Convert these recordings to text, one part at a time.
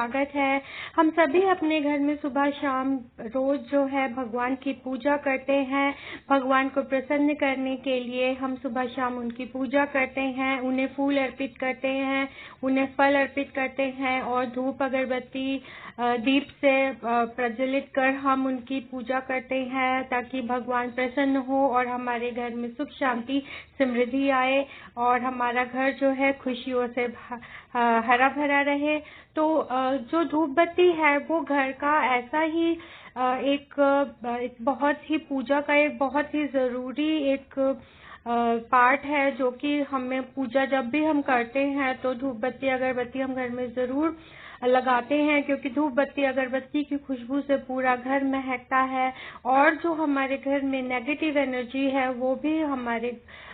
स्वागत है। हम सभी अपने घर में सुबह शाम रोज जो है भगवान की पूजा करते हैं। भगवान को प्रसन्न करने के लिए हम सुबह शाम उनकी पूजा करते हैं, उन्हें फूल अर्पित करते हैं, उन्हें फल अर्पित करते हैं और धूप अगरबत्ती दीप से प्रज्वलित कर हम उनकी पूजा करते हैं ताकि भगवान प्रसन्न हो और हमारे घर में सुख शांति समृद्धि आए और हमारा घर जो है खुशियों से हरा भरा रहे। तो जो धूप बत्ती है वो घर का ऐसा ही एक बहुत ही पूजा का एक बहुत ही जरूरी एक पार्ट है जो कि हमें पूजा जब भी हम करते हैं तो धूप बत्ती अगरबत्ती हम घर में जरूर लगाते हैं, क्योंकि धूप बत्ती अगरबत्ती की खुशबू से पूरा घर महकता है और जो हमारे घर में नेगेटिव एनर्जी है वो भी हमारे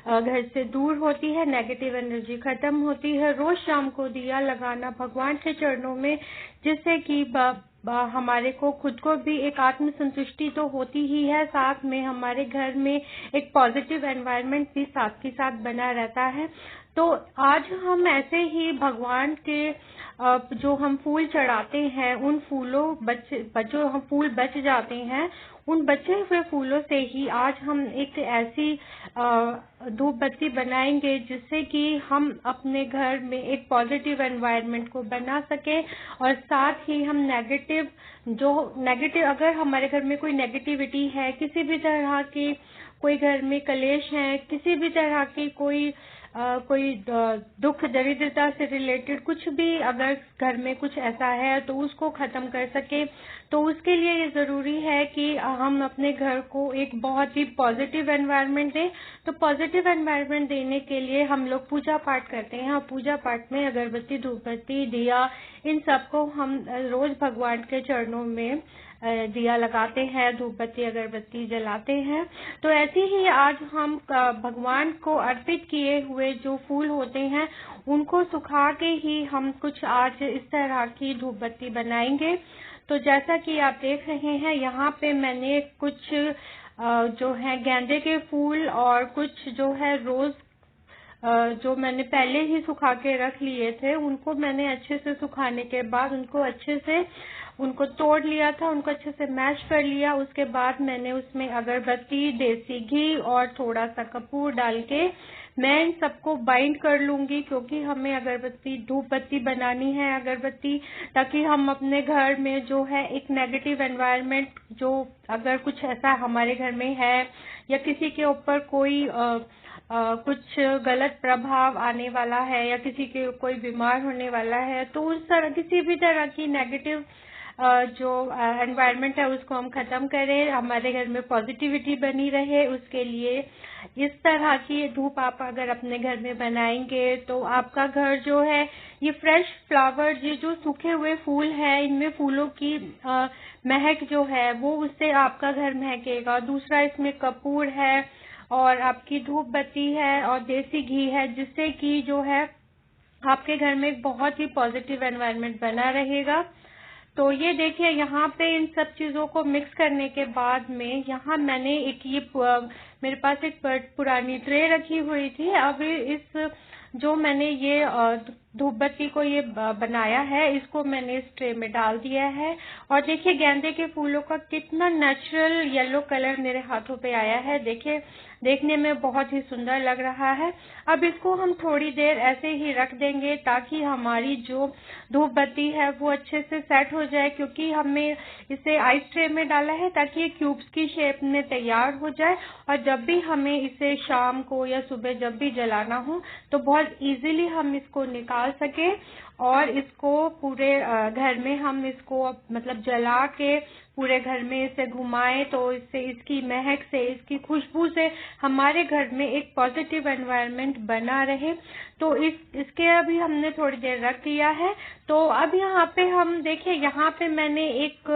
घर से दूर होती है, नेगेटिव एनर्जी खत्म होती है। रोज शाम को दिया लगाना भगवान के चरणों में, जिससे कि हमारे को खुद को भी एक आत्म संतुष्टि तो होती ही है, साथ में हमारे घर में एक पॉजिटिव एनवायरनमेंट भी साथ के साथ बना रहता है। तो आज हम ऐसे ही भगवान के जो हम फूल चढ़ाते हैं उन फूलों जो हम फूल बच जाते हैं उन बचे हुए फूलों से ही आज हम एक ऐसी धूप बत्ती बनाएंगे जिससे कि हम अपने घर में एक पॉजिटिव एनवायरनमेंट को बना सके और साथ ही हम नेगेटिव अगर हमारे घर में कोई नेगेटिविटी है, किसी भी तरह की कोई घर में कलेश है, किसी भी तरह की कोई दुख दरिद्रता से रिलेटेड कुछ भी अगर घर में कुछ ऐसा है तो उसको खत्म कर सके, तो उसके लिए ये जरूरी है कि हम अपने घर को एक बहुत ही पॉजिटिव एनवायरनमेंट दें। तो पॉजिटिव एनवायरनमेंट देने के लिए हम लोग पूजा पाठ करते हैं और पूजा पाठ में अगरबत्ती धूपबत्ती दिया इन सबको हम रोज भगवान के चरणों में दिया लगाते हैं, धूपबत्ती अगरबत्ती जलाते हैं। तो ऐसे ही आज हम भगवान को अर्पित किए हुए जो फूल होते हैं उनको सुखा के ही हम कुछ आज इस तरह की धूपबत्ती बनाएंगे। तो जैसा कि आप देख रहे हैं यहाँ पे मैंने कुछ जो है गेंदे के फूल और कुछ जो है रोज जो मैंने पहले ही सुखा के रख लिए थे उनको मैंने अच्छे से सुखाने के बाद उनको तोड़ लिया था, उनको अच्छे से मैश कर लिया। उसके बाद मैंने उसमें अगरबत्ती, देसी घी और थोड़ा सा कपूर डाल के मैं इन सबको बाइंड कर लूंगी, क्योंकि हमें अगरबत्ती धूप बत्ती बनानी है अगरबत्ती, ताकि हम अपने घर में जो है एक नेगेटिव एनवायरनमेंट जो अगर कुछ ऐसा हमारे घर में है या किसी के ऊपर कोई कुछ गलत प्रभाव आने वाला है या किसी के कोई बीमार होने वाला है, तो उस तरह किसी भी तरह की नेगेटिव जो एनवायरनमेंट है उसको हम खत्म करें, हमारे घर में पॉजिटिविटी बनी रहे। उसके लिए इस तरह की धूप आप अगर अपने घर में बनाएंगे तो आपका घर जो है ये फ्रेश फ्लावर, ये जो सूखे हुए फूल हैं इनमें फूलों की महक जो है वो उससे आपका घर महकेगा। दूसरा इसमें कपूर है और आपकी धूप बत्ती है और देसी घी है, जिससे कि जो है आपके घर में एक बहुत ही पॉजिटिव एनवायरनमेंट बना रहेगा। तो ये देखिए यहाँ पे इन सब चीजों को मिक्स करने के बाद में यहाँ मैंने मेरे पास एक पुरानी ट्रे रखी हुई थी। अब इस जो मैंने ये धूप बत्ती को ये बनाया है इसको मैंने इस ट्रे में डाल दिया है और देखिए गेंदे के फूलों का कितना नेचुरल येलो कलर मेरे हाथों पे आया है। देखिए देखने में बहुत ही सुंदर लग रहा है। अब इसको हम थोड़ी देर ऐसे ही रख देंगे ताकि हमारी जो धूप बत्ती है वो अच्छे से सेट हो जाए, क्योंकि हमने इसे आइस ट्रे में डाला है ताकि ये क्यूब्स की शेप में तैयार हो जाए और जब भी हमें इसे शाम को या सुबह जब भी जलाना हो तो बहुत इजीली हम इसको निकाल सके और इसको पूरे घर में हम इसको मतलब जला के पूरे घर में इसे घुमाएं तो इससे इसकी महक से इसकी खुशबू से हमारे घर में एक पॉजिटिव एनवायरनमेंट बना रहे। तो इसके अभी हमने थोड़ी देर रख दिया है। तो अब यहाँ पे हम देखिए यहाँ पे मैंने एक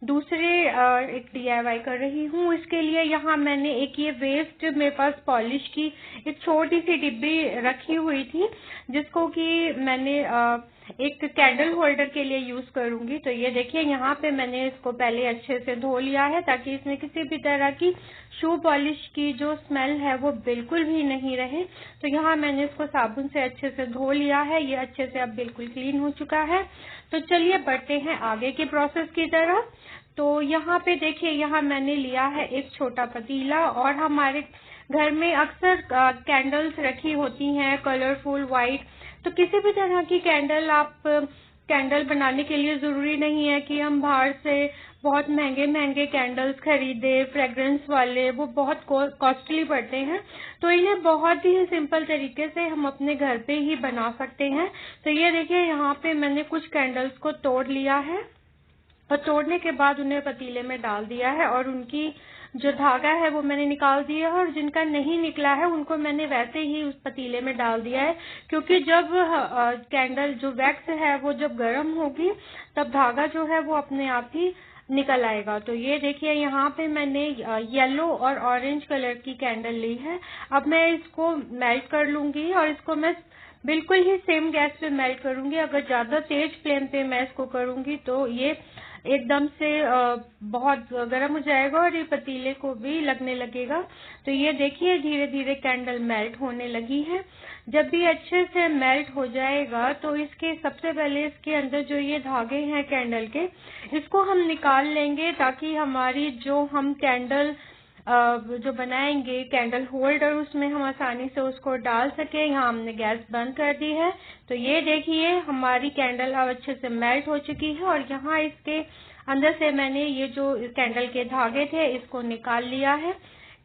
DIY कर रही हूँ। इसके लिए यहाँ मैंने एक ये वेस्ट मेरे पास पॉलिश की एक छोटी सी डिब्बी रखी हुई थी, जिसको कि मैंने एक कैंडल होल्डर के लिए यूज करूंगी। तो ये देखिए यहाँ पे मैंने इसको पहले अच्छे से धो लिया है ताकि इसमें किसी भी तरह की शू पॉलिश की जो स्मेल है वो बिल्कुल भी नहीं रहे। तो यहाँ मैंने इसको साबुन से अच्छे से धो लिया है, ये अच्छे से अब बिल्कुल क्लीन हो चुका है। तो चलिए बढ़ते हैं आगे के प्रोसेस की तरफ। तो यहाँ पे देखिए, यहाँ मैंने लिया है एक छोटा पतीला, और हमारे घर में अक्सर कैंडल्स रखी होती हैं कलरफुल व्हाइट। तो किसी भी तरह की कैंडल आप कैंडल बनाने के लिए जरूरी नहीं है कि हम बाहर से बहुत महंगे महंगे कैंडल्स खरीदे फ्रेग्रेंस वाले, वो बहुत कॉस्टली पड़ते हैं। तो इन्हें बहुत ही सिंपल तरीके से हम अपने घर पे ही बना सकते हैं। तो ये देखिए यहाँ पे मैंने कुछ कैंडल्स को तोड़ लिया है, और तोड़ने के बाद उन्हें पतीले में डाल दिया है, और उनकी जो धागा है वो मैंने निकाल दिया है, और जिनका नहीं निकला है उनको मैंने वैसे ही उस पतीले में डाल दिया है। क्योंकि जब कैंडल जो वैक्स है वो जब गर्म होगी तब धागा जो है वो अपने आप ही निकल आएगा। तो ये देखिए यहाँ पे मैंने येलो और ऑरेंज कलर की कैंडल ली है। अब मैं इसको मेल्ट कर लूंगी, और इसको मैं बिल्कुल ही सेम गैस पे मेल्ट करूंगी। अगर ज्यादा तेज फ्लेम पे मैं इसको करूंगी तो ये एकदम से बहुत गर्म हो जाएगा और ये पतीले को भी लगने लगेगा। तो ये देखिए धीरे धीरे कैंडल मेल्ट होने लगी है। जब भी अच्छे से मेल्ट हो जाएगा तो इसके सबसे पहले इसके अंदर जो ये धागे हैं कैंडल के, इसको हम निकाल लेंगे ताकि हमारी जो हम कैंडल जो बनाएंगे कैंडल होल्डर, उसमें हम आसानी से उसको डाल सके। यहाँ हमने गैस बंद कर दी है। तो ये देखिए हमारी कैंडल अब अच्छे से मेल्ट हो चुकी है, और यहाँ इसके अंदर से मैंने ये जो कैंडल के धागे थे इसको निकाल लिया है।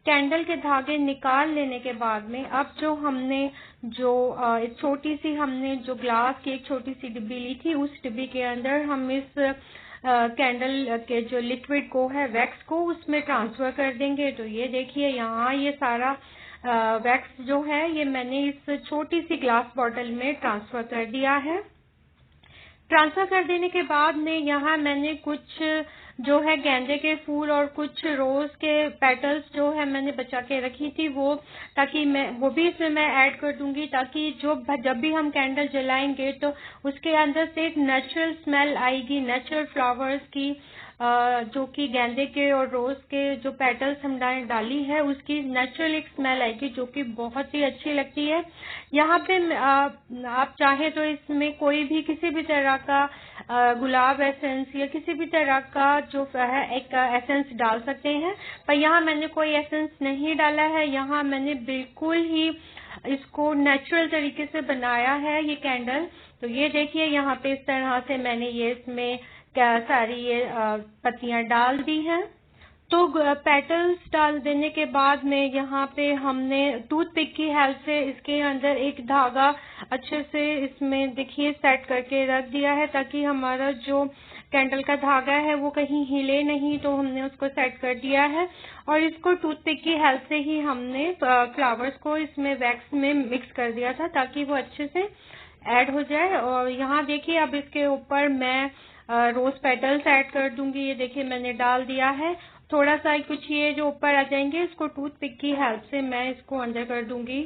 कैंडल के धागे निकाल लेने के बाद में अब जो हमने जो एक छोटी सी हमने जो ग्लास की एक छोटी सी डिब्बी ली थी, उस डिब्बी के अंदर हम इस कैंडल के जो लिक्विड को है वैक्स को उसमें ट्रांसफर कर देंगे। तो ये देखिए यहाँ ये सारा वैक्स जो है ये मैंने इस छोटी सी ग्लास बॉटल में ट्रांसफर कर दिया है। ट्रांसफर कर देने के बाद में यहाँ मैंने कुछ जो है गेंदे के फूल और कुछ रोज के पेटल्स जो है मैंने बचा के रखी थी, वो ताकि मैं वो भी इसमें मैं ऐड कर दूंगी, ताकि जब भी हम कैंडल जलाएंगे तो उसके अंदर से एक नेचुरल स्मेल आएगी, नेचुरल फ्लावर्स की, जो कि गेंदे के और रोज के जो पेटल्स हम डाली है उसकी नेचुरल एक स्मेल आएगी जो कि बहुत ही अच्छी लगती है। यहाँ पे आप चाहे तो इसमें कोई भी किसी भी तरह का गुलाब एसेंस या किसी भी तरह का जो है एक एसेंस डाल सकते हैं, पर यहाँ मैंने कोई एसेंस नहीं डाला है। यहाँ मैंने बिल्कुल ही इसको नेचुरल तरीके से बनाया है ये कैंडल। तो ये देखिए यहाँ पे इस तरह से मैंने ये इसमें सारी ये पत्तियां डाल दी हैं। तो पेटल्स डाल देने के बाद में यहाँ पे हमने टूथपिक की हेल्प से इसके अंदर एक धागा अच्छे से इसमें देखिए सेट करके रख दिया है, ताकि हमारा जो कैंडल का धागा है वो कहीं हिले नहीं। तो हमने उसको सेट कर दिया है, और इसको टूथपिक की हेल्प से ही हमने फ्लावर्स को इसमें वैक्स में मिक्स कर दिया था ताकि वो अच्छे से ऐड हो जाए। और यहाँ देखिए अब इसके ऊपर मैं रोज पेटल्स ऐड कर दूंगी। ये देखिए मैंने डाल दिया है। थोड़ा सा कुछ ये जो ऊपर आ जाएंगे इसको टूथपिक की हेल्प से मैं इसको अंदर कर दूंगी।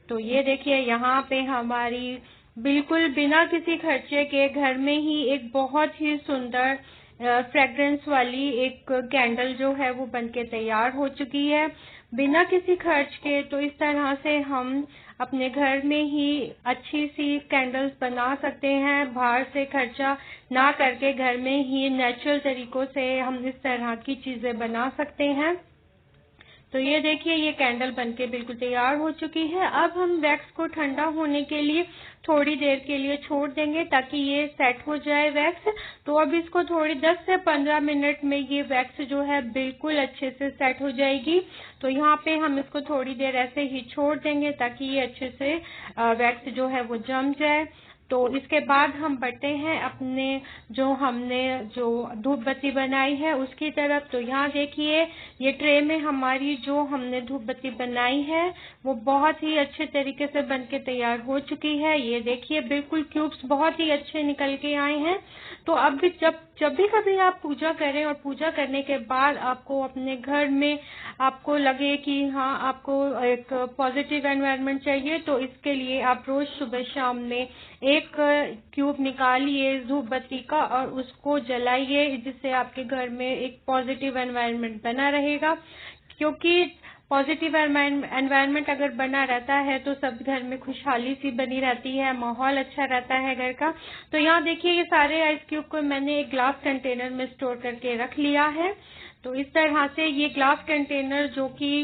तो ये देखिए यहाँ पे हमारी बिल्कुल बिना किसी खर्चे के घर में ही एक बहुत ही सुंदर फ्रेग्रेंस वाली एक कैंडल जो है वो बनके तैयार हो चुकी है बिना किसी खर्च के। तो इस तरह से हम अपने घर में ही अच्छी सी कैंडल्स बना सकते हैं, बाहर से खर्चा ना करके घर में ही नेचुरल तरीकों से हम इस तरह की चीजें बना सकते हैं। तो ये देखिए ये कैंडल बनके बिल्कुल तैयार हो चुकी है। अब हम वैक्स को ठंडा होने के लिए थोड़ी देर के लिए छोड़ देंगे ताकि ये सेट हो जाए वैक्स। तो अब इसको थोड़ी 10 से 15 मिनट में ये वैक्स जो है बिल्कुल अच्छे से सेट हो जाएगी। तो यहाँ पे हम इसको थोड़ी देर ऐसे ही छोड़ देंगे ताकि ये अच्छे से वैक्स जो है वो जम जाए। तो इसके बाद हम बढ़ते हैं अपने जो हमने जो धूप बत्ती बनाई है उसकी तरफ। तो यहाँ देखिए ये ट्रे में हमारी जो हमने धूप बत्ती बनाई है वो बहुत ही अच्छे तरीके से बनके तैयार हो चुकी है। ये देखिए बिल्कुल क्यूब्स बहुत ही अच्छे निकल के आए हैं। तो अब जब जब भी कभी आप पूजा करें और पूजा करने के बाद आपको अपने घर में आपको लगे कि हाँ आपको एक पॉजिटिव एनवायरनमेंट चाहिए, तो इसके लिए आप रोज सुबह शाम में एक क्यूब निकालिए धूप बत्ती का और उसको जलाइए, जिससे आपके घर में एक पॉजिटिव एनवायरनमेंट बना रहेगा। क्योंकि पॉजिटिव एनवायरनमेंट अगर बना रहता है तो सब घर में खुशहाली सी बनी रहती है, माहौल अच्छा रहता है घर का। तो यहाँ देखिए ये सारे आइस क्यूब को मैंने एक ग्लास कंटेनर में स्टोर करके रख लिया है। तो इस तरह से ये ग्लास कंटेनर जो कि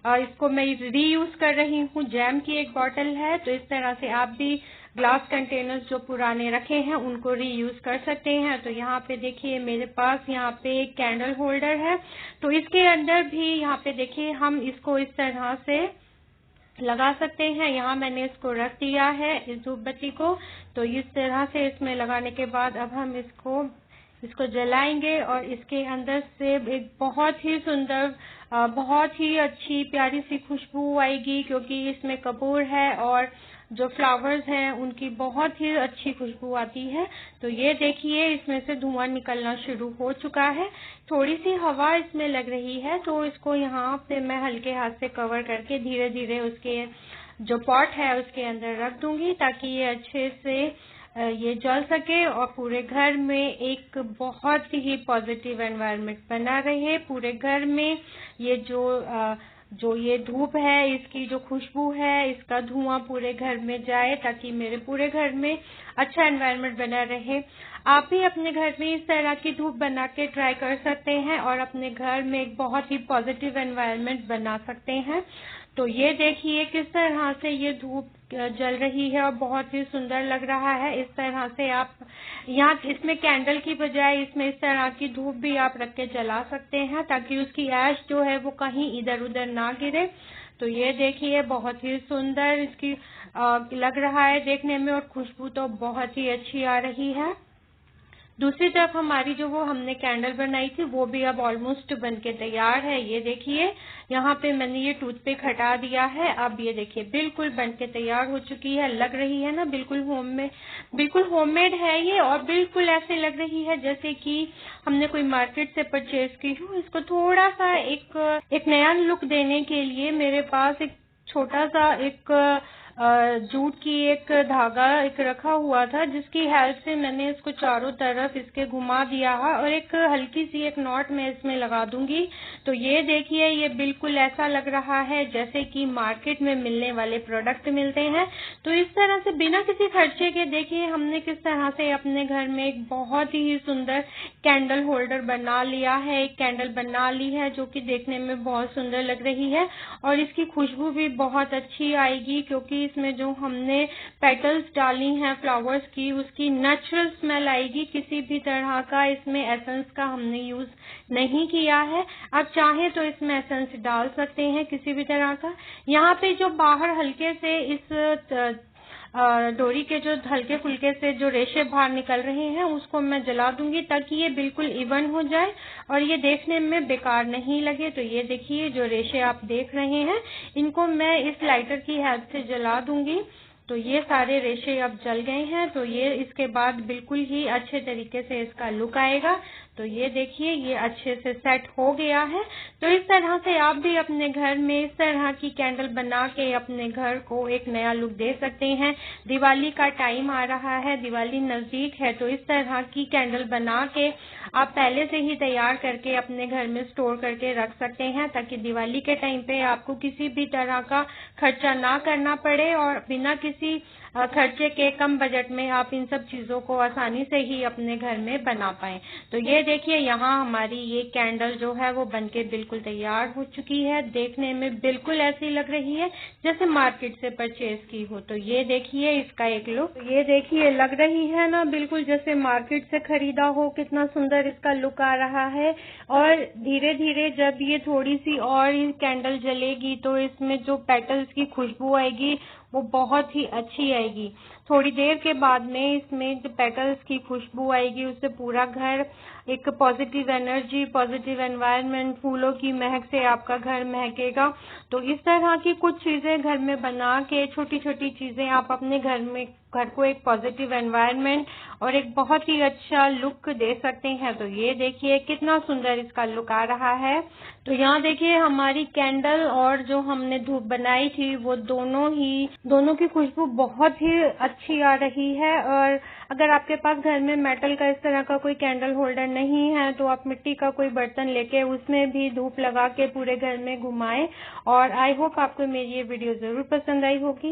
इसको मैं रीयूज कर रही हूँ, जैम की एक बॉटल है, तो इस तरह से आप भी ग्लास कंटेनर्स जो पुराने रखे हैं उनको रीयूज कर सकते हैं। तो यहाँ पे देखिए मेरे पास यहाँ पे एक कैंडल होल्डर है, तो इसके अंदर भी यहाँ पे देखिए हम इसको इस तरह से लगा सकते हैं। यहाँ मैंने इसको रख दिया है इस धूप बत्ती को, तो इस तरह से इसमें लगाने के बाद अब हम इसको जलाएंगे और इसके अंदर से एक बहुत ही सुंदर बहुत ही अच्छी प्यारी सी खुशबू आएगी, क्योंकि इसमें कपूर है और जो फ्लावर्स हैं उनकी बहुत ही अच्छी खुशबू आती है। तो ये देखिए इसमें से धुआं निकलना शुरू हो चुका है, थोड़ी सी हवा इसमें लग रही है, तो इसको यहाँ पे मैं हल्के हाथ से कवर करके धीरे धीरे उसके जो पॉट है उसके अंदर रख दूंगी, ताकि ये अच्छे से ये जल सके और पूरे घर में एक बहुत ही पॉजिटिव एनवायरनमेंट बना रहे। पूरे घर में ये जो ये धूप है, इसकी जो खुशबू है, इसका धुआं पूरे घर में जाए, ताकि मेरे पूरे घर में अच्छा एनवायरनमेंट बना रहे। आप भी अपने घर में इस तरह की धूप बना के ट्राई कर सकते हैं और अपने घर में एक बहुत ही पॉजिटिव एनवायरनमेंट बना सकते हैं। तो ये देखिए किस तरह से ये धूप जल रही है और बहुत ही सुंदर लग रहा है। इस तरह से आप यहाँ इसमें कैंडल की बजाय इसमें इस तरह की धूप भी आप रख के जला सकते हैं, ताकि उसकी ऐश जो है वो कहीं इधर उधर ना गिरे। तो ये देखिए बहुत ही सुंदर इसकी लग रहा है देखने में, और खुशबू तो बहुत ही अच्छी आ रही है। दूसरी तरफ हमारी जो वो हमने कैंडल बनाई थी वो भी अब ऑलमोस्ट बन के तैयार है। ये देखिए यहाँ पे मैंने ये टूथपिक हटा दिया है, अब ये देखिए बिल्कुल बन के तैयार हो चुकी है। लग रही है ना बिल्कुल होममेड है ये, और बिल्कुल ऐसे लग रही है जैसे कि हमने कोई मार्केट से परचेज की हो। इसको थोड़ा सा एक नया लुक देने के लिए मेरे पास एक छोटा सा एक जूट की एक धागा एक रखा हुआ था, जिसकी हेल्प से मैंने इसको चारों तरफ इसके घुमा दिया है और एक हल्की सी एक नॉट मैं इसमें लगा दूंगी। तो ये देखिए ये बिल्कुल ऐसा लग रहा है जैसे कि मार्केट में मिलने वाले प्रोडक्ट मिलते हैं। तो इस तरह से बिना किसी खर्चे के देखिए हमने किस तरह से अपने घर में एक बहुत ही सुंदर कैंडल होल्डर बना लिया है, एक कैंडल बना ली है जो कि देखने में बहुत सुंदर लग रही है, और इसकी खुशबू भी बहुत अच्छी आएगी, क्योंकि इसमें जो हमने पेटल्स डाली हैं फ्लावर्स की उसकी नेचुरल स्मेल आएगी। किसी भी तरह का इसमें एसेंस का हमने यूज नहीं किया है। आप चाहें तो इसमें एसेंस डाल सकते हैं किसी भी तरह का। यहाँ पे जो बाहर हल्के से इस डोरी के जो हल्के फुल्के से जो रेशे बाहर निकल रहे हैं उसको मैं जला दूंगी, ताकि ये बिल्कुल इवन हो जाए और ये देखने में बेकार नहीं लगे। तो ये देखिए जो रेशे आप देख रहे हैं इनको मैं इस लाइटर की हेल्प से जला दूंगी। तो ये सारे रेशे अब जल गए हैं, तो ये इसके बाद बिल्कुल ही अच्छे तरीके से इसका लुक आएगा। तो ये देखिए ये अच्छे से सेट हो गया है। तो इस तरह से आप भी अपने घर में इस तरह की कैंडल बना के अपने घर को एक नया लुक दे सकते हैं। दिवाली का टाइम आ रहा है, दिवाली नजदीक है, तो इस तरह की कैंडल बना के आप पहले से ही तैयार करके अपने घर में स्टोर करके रख सकते हैं, ताकि दिवाली के टाइम पे आपको किसी भी तरह का खर्चा ना करना पड़े और बिना किसी खर्चे के कम बजट में आप इन सब चीजों को आसानी से ही अपने घर में बना पाएं। तो ये देखिए यहाँ हमारी ये कैंडल जो है वो बनके बिल्कुल तैयार हो चुकी है। देखने में बिल्कुल ऐसी लग रही है जैसे मार्केट से परचेज की हो। तो ये देखिए इसका एक लुक, ये देखिए लग रही है ना बिल्कुल जैसे मार्केट से खरीदा हो। कितना सुंदर इसका लुक आ रहा है। और धीरे धीरे जब ये थोड़ी सी और कैंडल जलेगी तो इसमें जो पेटल्स की खुशबू आएगी वो बहुत ही अच्छी आएगी। थोड़ी देर के बाद में इसमें जो पेटल्स की खुशबू आएगी, उससे पूरा घर एक पॉजिटिव एनर्जी, पॉजिटिव एनवायरनमेंट, फूलों की महक से आपका घर महकेगा। तो इस तरह की कुछ चीजें घर में बना के, छोटी छोटी चीजें आप अपने घर को एक पॉजिटिव एनवायरनमेंट और एक बहुत ही अच्छा लुक दे सकते हैं। तो ये देखिए कितना सुंदर इसका लुक आ रहा है। तो यहाँ देखिए हमारी कैंडल और जो हमने धूप बनाई थी वो दोनों की खुशबू बहुत ही अच्छी आ रही है। और अगर आपके पास घर में मेटल का इस तरह का कोई कैंडल होल्डर नहीं है तो आप मिट्टी का कोई बर्तन लेके उसमें भी धूप लगा के पूरे घर में घुमाएं। और आई होप आपको मेरी ये वीडियो जरूर पसंद आई होगी।